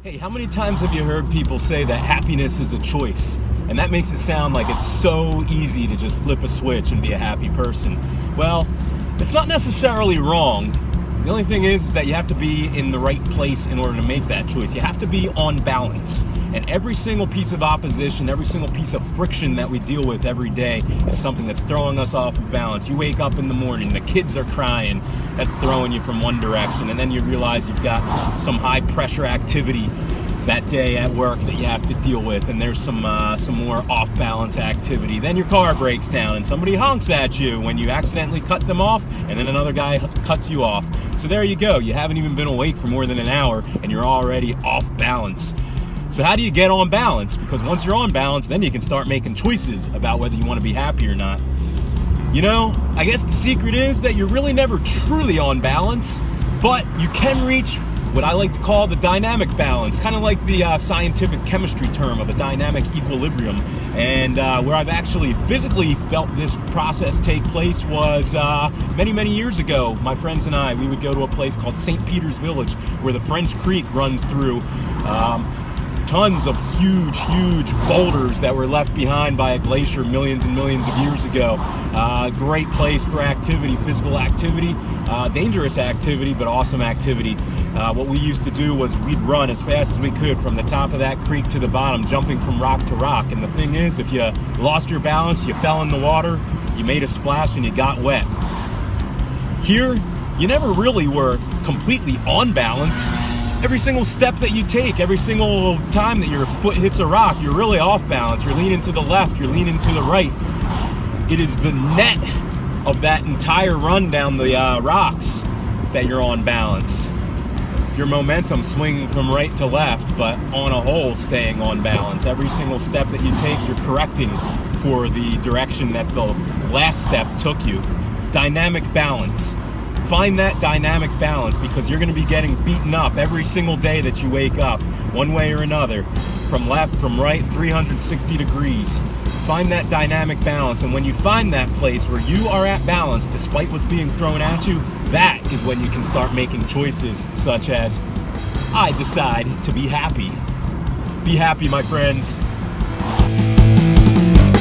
Hey, how many times have you heard people say that happiness is a choice? And that makes it sound like it's so easy to just flip a switch and be a happy person. Well, it's not necessarily wrong. The only thing is that you have to be in the right place in order to make that choice. You have to be on balance. And every single piece of opposition, every single piece of friction that we deal with every day is something that's throwing us off of balance. You wake up in the morning, the kids are crying, that's throwing you from one direction, and then you realize you've got some high pressure activity that day at work that you have to deal with, and there's some more off balance activity. Then your car breaks down and somebody honks at you when you accidentally cut them off, and then another guy cuts you off. So there you go, you haven't even been awake for more than an hour and you're already off balance. So how do you get on balance? Because once you're on balance, then you can start making choices about whether you want to be happy or not. You know, I guess the secret is that you're really never truly on balance, but you can reach what I like to call the dynamic balance, kind of like the scientific chemistry term of a dynamic equilibrium. And where I've actually physically felt this process take place was many years ago. My friends and I, we would go to a place called St. Peter's Village, where the French Creek runs through. Tons of huge boulders that were left behind by a glacier millions and millions of years ago. Great place for activity, physical activity, dangerous activity, but awesome activity. What we used to do was we'd run as fast as we could from the top of that creek to the bottom, jumping from rock to rock. And the thing is, if you lost your balance, you fell in the water, you made a splash, and you got wet. Here, you never really were completely on balance. Every single step that you take, every single time that your foot hits a rock, you're really off balance. You're leaning to the left, you're leaning to the right. It is the net of that entire run down the rocks that you're on balance. Your momentum swinging from right to left, but on a whole staying on balance. Every single step that you take, you're correcting for the direction that the last step took you. Dynamic balance. Find that dynamic balance, because you're going to be getting beaten up every single day that you wake up, one way or another, from left, from right, 360 degrees. Find that dynamic balance, and when you find that place where you are at balance despite what's being thrown at you, that is when you can start making choices such as, I decide to be happy. Be happy, my friends.